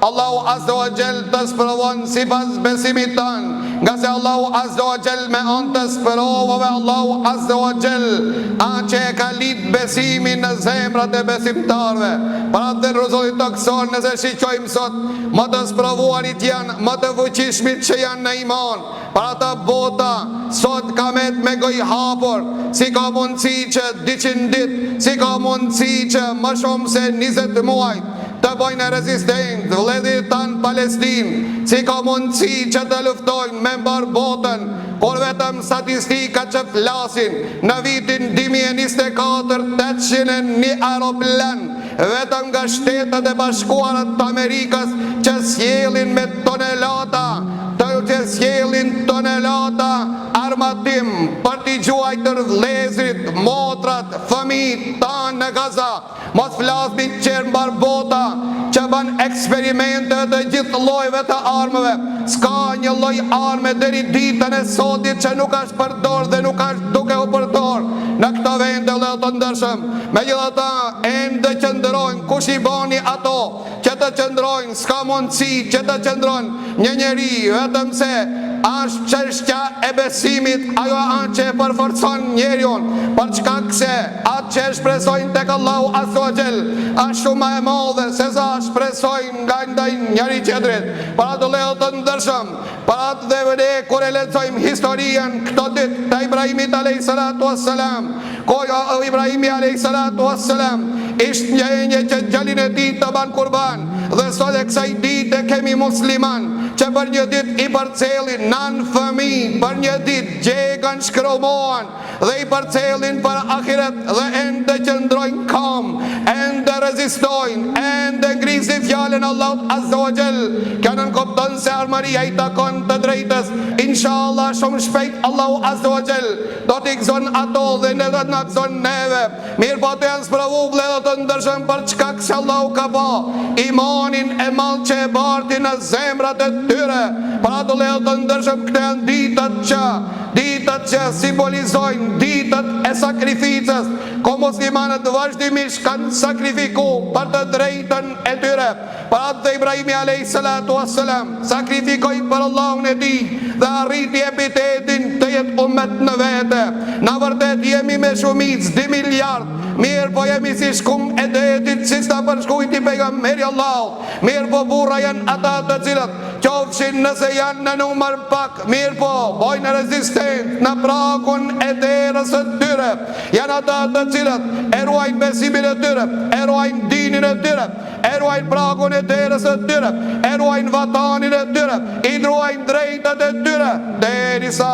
Allahu Azza wa Jall të sprovon sipas besimit tanë, nga se Allahu Azza wa Jall me anë të sprovave Allahu Azza wa Jall që e ka lit besimin në zemrat e besimtarve. Para të rruzullit të kësor, nëse shiqojmë sot, më të sprovuarit janë, më të fuqishmit që janë në iman. Para të bota, sot kamet me goj hapur, si ka mundësi që 200 dit, si ka mundësi që më shumë se 20 muaj të bojnë rezistent, vëllezërit tanë Palestinë, si ka mundësi që të luftojnë me mbar botën, por vetëm statistika që flasin në vitin 2024 801 aeroplan vetëm nga Shtetet e Bashkuara të Amerikës që sjellin me tonelata armatim për t'i gjuajtur vëllezërit, motrat, fëmijët tanë në Gaza. Mos flasni qërë mbar bota që ban eksperimente të gjithë llojeve të armëve. S'ka një lloj arme deri ditën e sotit që nuk është përdor dhe nuk është duke u përdor në këto vende të ndërshëm. Megjithatë, ende qëndrojnë, kush i bani ato që të qëndrojnë, s'ka mundësi që të qëndrojnë një njeri, vetëm se është çështja e besimit, ajo anë që e përforcon njeriun, për shkak se atë që e shpresojnë tek Allahu Azza wa Jall është shumë e madhe se sa shpresojnë nga ndaj njëri tjetrit. Për ato lejo të ndërshëm, për atë dhe vëde kur e lexojmë historien këto ditë të Ibrahimit alayhi salatu wassalam, koja Ibrahimi alayhi salatu wassalam ishte një që gjalin e tij të ban kurban, dhe sot e kësaj dite kemi musliman që për një dit i përcelin nan fëmijë, për një dit gjegën shkromohen dhe i përcelin për ahiret dhe ende qëndrojnë kam, ende rezistojnë, ende ngrisin fjallën Allahu Azza wa Jall. Kjo nënkupton se armëria i takon të drejtës. Inshallah shumë shpejt Allahu Azza wa Jall do t'i gëzon ato dhe ne do t'na gëzon neve. Mirë po të janë sprovu vëllezër të ndërshëm për çka se Allahu ka ba imanin e madh që e barti në zemrat e tyre. Për ato lejo të ndërshëm, këto janë ditët që simbolizojnë ditët e sakrificës, ko muslimanët vazhdimisht kanë sakrifiku për të drejtën e tyre. Për atë dhe Ibrahimi alayhi salatu wassalam sakrifikoj për Allahun e tij dhe arriti epitetin të jetë ummet në vete. Na vërtet jemi me shumicë 2 miliard, mirë po jemi si shkum e detit, si sta përshkujti pejgamberi Allahu. Mirë po burra janë ata të cilët qofshin nëse janë në numër pak, mirë po bojnë rezistent në prakun e derës së tyre. Janë ata të cilët e ruajnë besimin e tyre, e ruajnë dinin e tyre, e ruajnë prakun e derës së tyre, e ruajnë vatanin e tyre, i ruajnë drejtat e tyre, derisa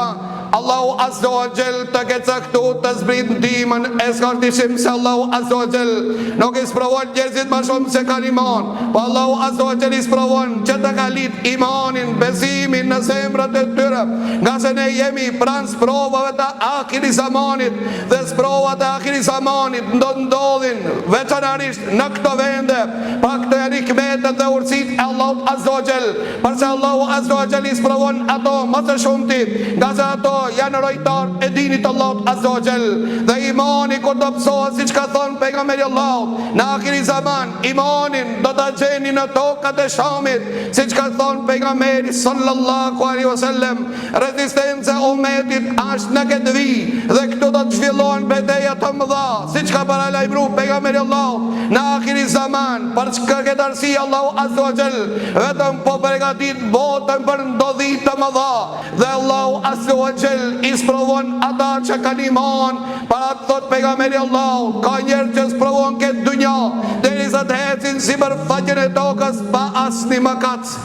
Allahu Azza wa Jall të ke caktu të zbrit ndihmën e s'kartishim se Allahu Azza wa Jall nuk i sprovon njerëzit më shumë se kanë iman, po Allahu Azza wa Jall i sprovon që të kalit imanin, besimin në zemrat e tyre, nga se ne jemi pranë sprovave të akhiri zamanit dhe sprovat e akhiri zamanit ndodhin veçanërisht në këto vende. Pa këto janë hikmetet dhe urësit e Allahu Azza wa Jall, përse Allahu Azza wa Jall i sprovon ato më të shumti, nga se ato janë rojtar e dinit Allahut Azza wa Jall. Dhe imani kur do pësohet, siç ka thonë pejgamberi Allahut, në akhiri zaman imanin do ta gjeni në tokat e Shamit, siç ka thonë pejgamberi sallallahu alaihi wasallam, rezistenca e ummetit është në këtë vit dhe këtu do të zhvillohen betejë të mëdha, siç ka paralajmëruar pejgamberi Allahut në akhiri zaman. Për këtë arsye Allahu Azza wa Jall vetëm po përgatit botën për ndodhi të mëdha, dhe Allahu Azza wa Jall i sprovon ata që kanë iman. Para të thot pejgamberi Allahu, ka njerëz që sprovon këtë dunja derisa të ecin sipër faqen e tokës pa asnjë mëkat.